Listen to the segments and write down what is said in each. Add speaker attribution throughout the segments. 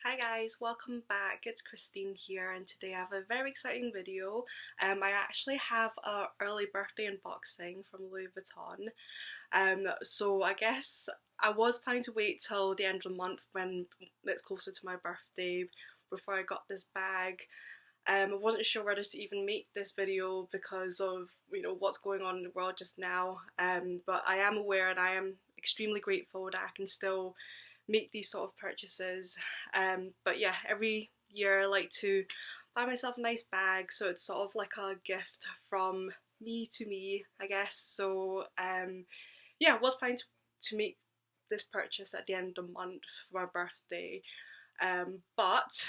Speaker 1: Hi guys, welcome back. It's Christine here, and today I have a very exciting video. I actually have a early birthday unboxing from Louis Vuitton. So I guess I was planning to wait till the end of the month when it's closer to my birthday before I got this bag. I wasn't sure whether to even make this video because of what's going on in the world just now. But I am aware and I am extremely grateful that I can still make these sort of purchases. But yeah, every year I like to buy myself a nice bag, so it's sort of like a gift from me to me, I guess. So yeah, I was planning to make this purchase at the end of the month for my birthday, but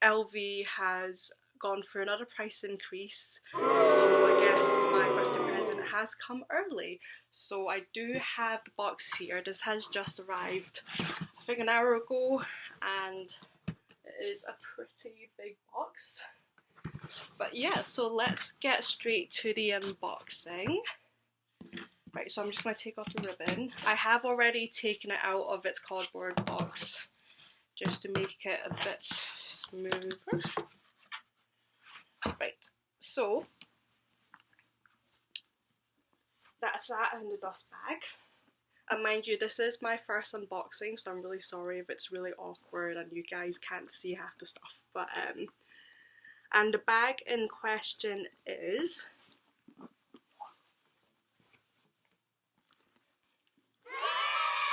Speaker 1: LV has gone for another price increase, so I guess my birthday present has come early. So I do have the box here. This has just arrived I think an hour ago, and it is a pretty big box. But yeah, so let's get straight to the unboxing. Right, so I'm just going to take off the ribbon. I have already taken it out of its cardboard box just to make it a bit smoother. Right, so that's that in the dust bag. And mind you, this is my first unboxing, so I'm really sorry if it's really awkward and you guys can't see half the stuff. But and the bag in question is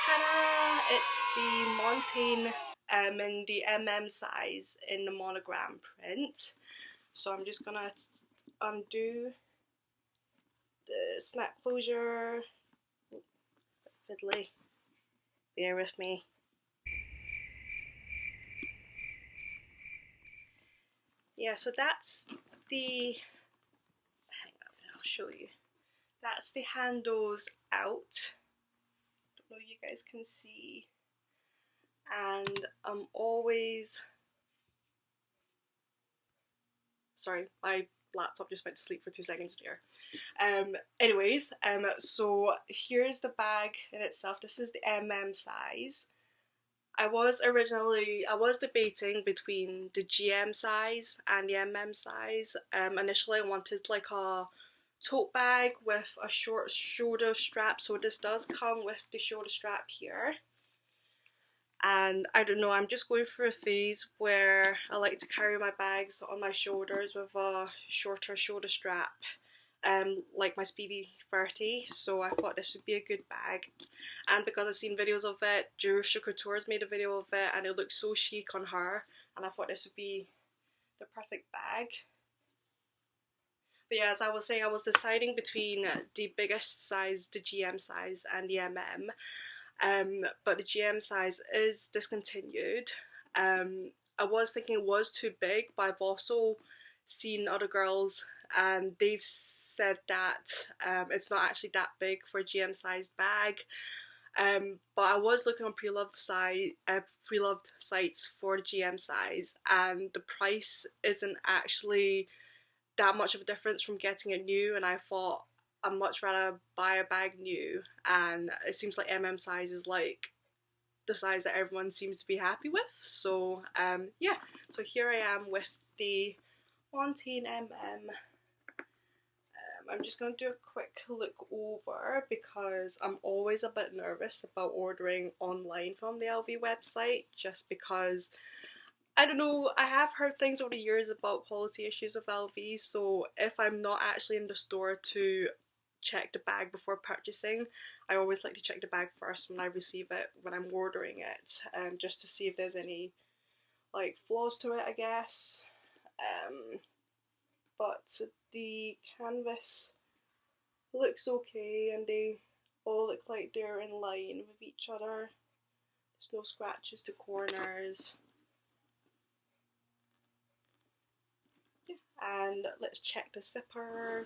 Speaker 1: ta-da! It's the Montaigne in the size in the monogram print. So I'm just gonna undo the snap closure. Fiddly. Bear with me. Yeah, so that's the, hang on, I'll show you. That's the handles out. Don't know if you guys can see. And I'm always, sorry, my laptop just went to sleep for 2 seconds there. So here's the bag in itself. This is the size. I was debating between the GM size and the size. Initially I wanted like a tote bag with a short shoulder strap, so this does come with the shoulder strap here. And I don't know, I'm just going through a phase where I like to carry my bags on my shoulders with a shorter shoulder strap, like my Speedy 30, so I thought this would be a good bag. And because I've seen videos of it, Jerusha Couture's made a video of it and it looks so chic on her, and I thought this would be the perfect bag. But yeah, as I was saying, I was deciding between the biggest size, the GM size, and the but the GM size is discontinued. I was thinking it was too big, but I've also seen other girls and they've said that it's not actually that big for a GM sized bag. But I was looking on pre-loved sites for the GM size, and the price isn't actually that much of a difference from getting it new, and I thought I'd much rather buy a bag new, and it seems like size is like the size that everyone seems to be happy with. So yeah, so here I am with the Montaigne I'm just going to do a quick look over because I'm always a bit nervous about ordering online from the LV website, just because I don't know, I have heard things over the years about quality issues with LV, so if I'm not actually in the store to check the bag before purchasing, I always like to check the bag first when I receive it, when I'm ordering it, just to see if there's any like flaws to it, I guess. But the canvas looks okay and they all look like they're in line with each other. There's no scratches to corners. Yeah. And let's check the zipper.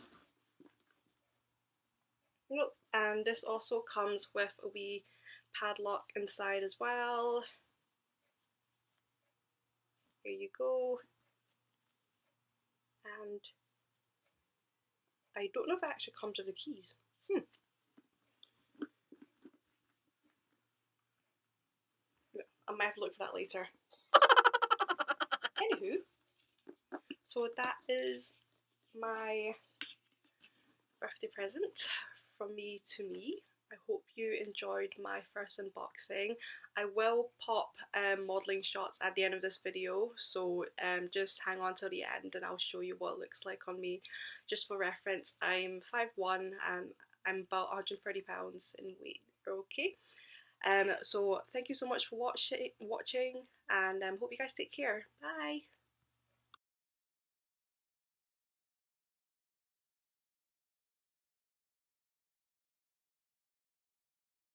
Speaker 1: Nope. And this also comes with a wee padlock inside as well. Here you go. And I don't know if it actually comes with the keys. I might have to look for that later. Anywho, so that is my birthday present from me to me. I hope you enjoyed my first unboxing. I will pop modelling shots at the end of this video, so just hang on till the end and I'll show you what it looks like on me. Just for reference, I'm 5'1" and I'm about 130 pounds in weight, okay? So thank you so much for watching and hope you guys take care. Bye!